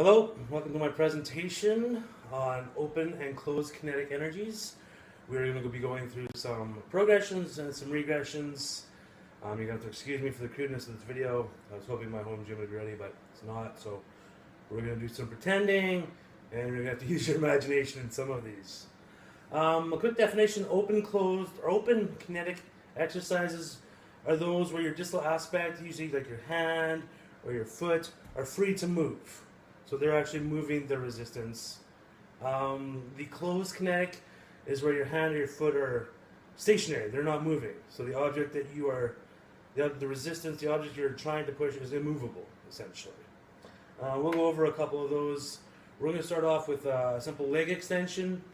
Hello, welcome to my presentation on open and closed kinetic energies. We're going to be going through some progressions and some regressions. You're going to have to excuse me for the crudeness of this video. I was hoping my home gym would be ready, but it's not. So we're going to do some pretending, and you're going to have to use your imagination in some of these. A quick definition: open, closed, or open kinetic exercises are those where your distal aspect, usually like your hand or your foot, are free to move. So they're actually moving the resistance. The closed kinetic is where your hand or your foot are stationary. They're not moving. So the object that you are, the resistance, the object you're trying to push is immovable, essentially. We'll go over a couple of those. We're going to start off with a simple leg extension.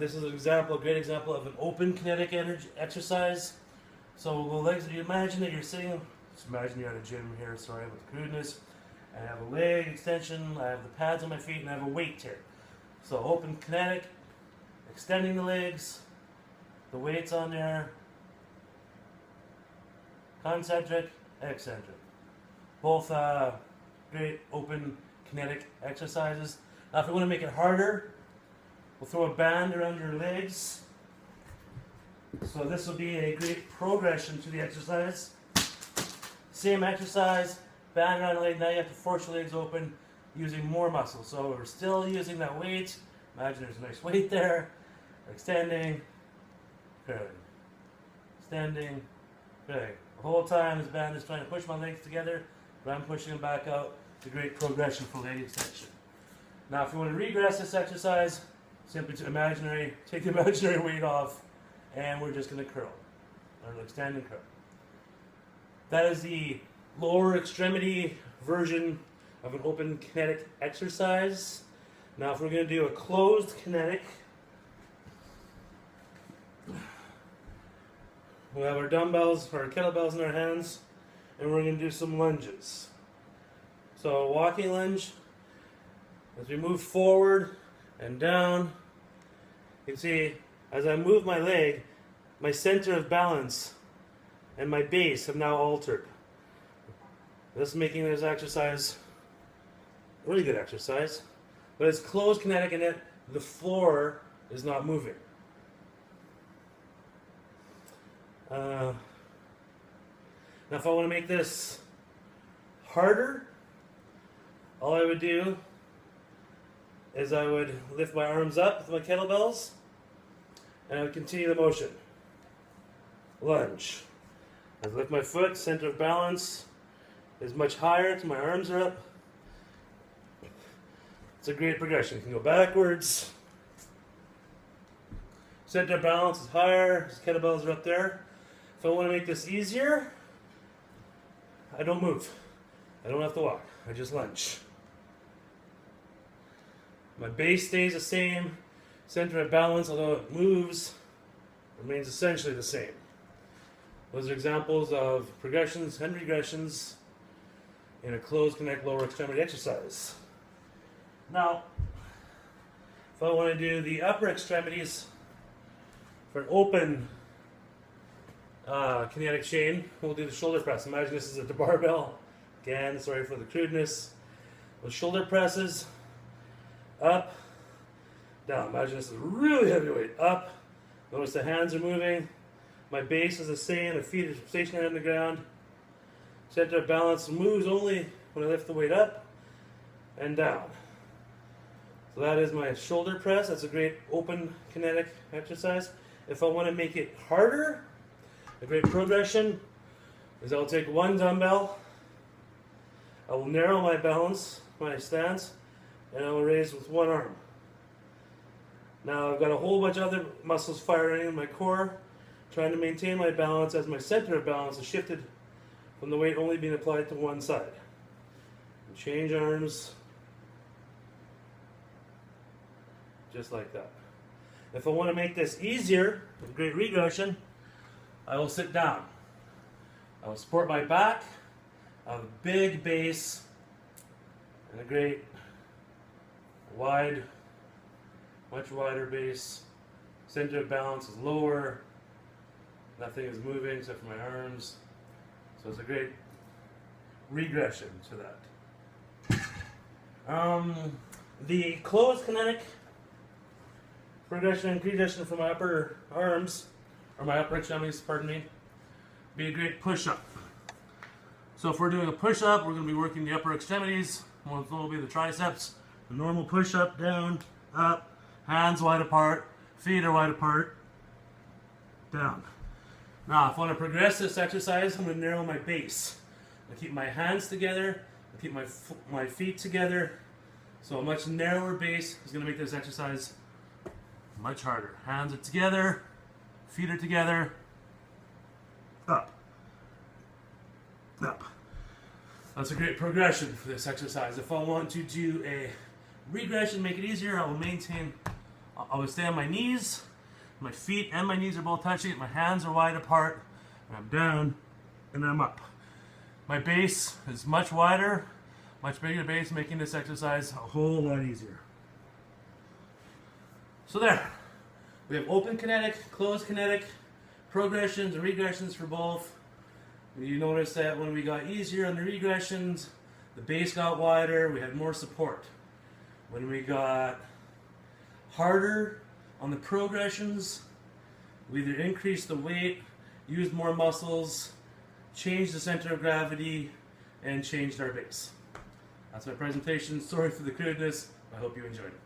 This is an example, a great example of an open kinetic energy exercise. So the legs, you imagine that you're sitting, just imagine you're at a gym here, sorry about the crudeness. I have a leg extension, I have the pads on my feet, and I have a weight here. So open kinetic, extending the legs, the weight's on there, concentric, eccentric. Both great open kinetic exercises. Now if you want to make it harder, we'll throw a band around your legs. So this will be a great progression to the exercise. Same exercise. Band around the leg, now you have to force your legs open using more muscle. So we're still using that weight. Imagine there's a nice weight there. Extending, curling. Extending, curling. The whole time this band is trying to push my legs together, but I'm pushing them back out. It's a great progression for leg extension. Now if you want to regress this exercise, simply take the imaginary weight off, and we're just going to curl. Or extend and curl. That is the lower extremity version of an open kinetic exercise. Now if we're going to do a closed kinetic, we'll have our dumbbells or our kettlebells in our hands, and we're going to do some lunges. So a walking lunge, as we move forward and down, you can see as I move my leg, my center of balance and my base have now altered. This is making this exercise a really good exercise, but it's closed kinetic in it, the floor is not moving. Now if I want to make this harder, all I would do is I would lift my arms up with my kettlebells, and I would continue the motion. Lunge. I lift my foot, center of balance is much higher, so my arms are up. It's a great progression. You can go backwards. Center of balance is higher, kettlebells are up there. If I want to make this easier, I don't move. I don't have to walk. I just lunge. My base stays the same. Center of balance, although it moves, remains essentially the same. Those are examples of progressions and regressions in a closed kinetic lower extremity exercise. Now, if I want to do the upper extremities for an open kinetic chain, we'll do the shoulder press. Imagine this is a barbell. Again, sorry for the crudeness. With shoulder presses, up, down. Imagine this is really heavy weight. Up. Notice the hands are moving. My base is the same. The feet are stationary on the ground. Center of balance moves only when I lift the weight up and down. So that is my shoulder press. That's a great open kinetic exercise. If I want to make it harder, a great progression is I'll take one dumbbell, I will narrow my balance, my stance, and I will raise with one arm. Now I've got a whole bunch of other muscles firing in my core, trying to maintain my balance as my center of balance is shifted from the weight only being applied to one side. Change arms, just like that. If I want to make this easier, a great regression, I will sit down. I will support my back, I have a big base, and a great wide, much wider base. Center of balance is lower, nothing is moving except for my arms. So it's a great regression to that. The closed kinetic progression and regression for my upper arms, or my upper extremities, pardon me, be a great push-up. So if we're doing a push-up, we're going to be working the upper extremities. One will be the triceps. The normal push-up, down, up, hands wide apart, feet are wide apart, down. Now, if I want to progress this exercise, I'm going to narrow my base. I keep my hands together, I keep my feet together. So a much narrower base is going to make this exercise much harder. Hands are together, feet are together, up, up. That's a great progression for this exercise. If I want to do a regression, make it easier, I will stay on my knees. My feet and my knees are both touching. My hands are wide apart. And I'm down and I'm up. My base is much wider, much bigger base, making this exercise a whole lot easier. So there. We have open kinetic, closed kinetic, progressions and regressions for both. You notice that when we got easier on the regressions, the base got wider, we had more support. When we got harder on the progressions, we either increased the weight, used more muscles, changed the center of gravity, and changed our base. That's my presentation. Sorry for the crudeness. I hope you enjoyed it.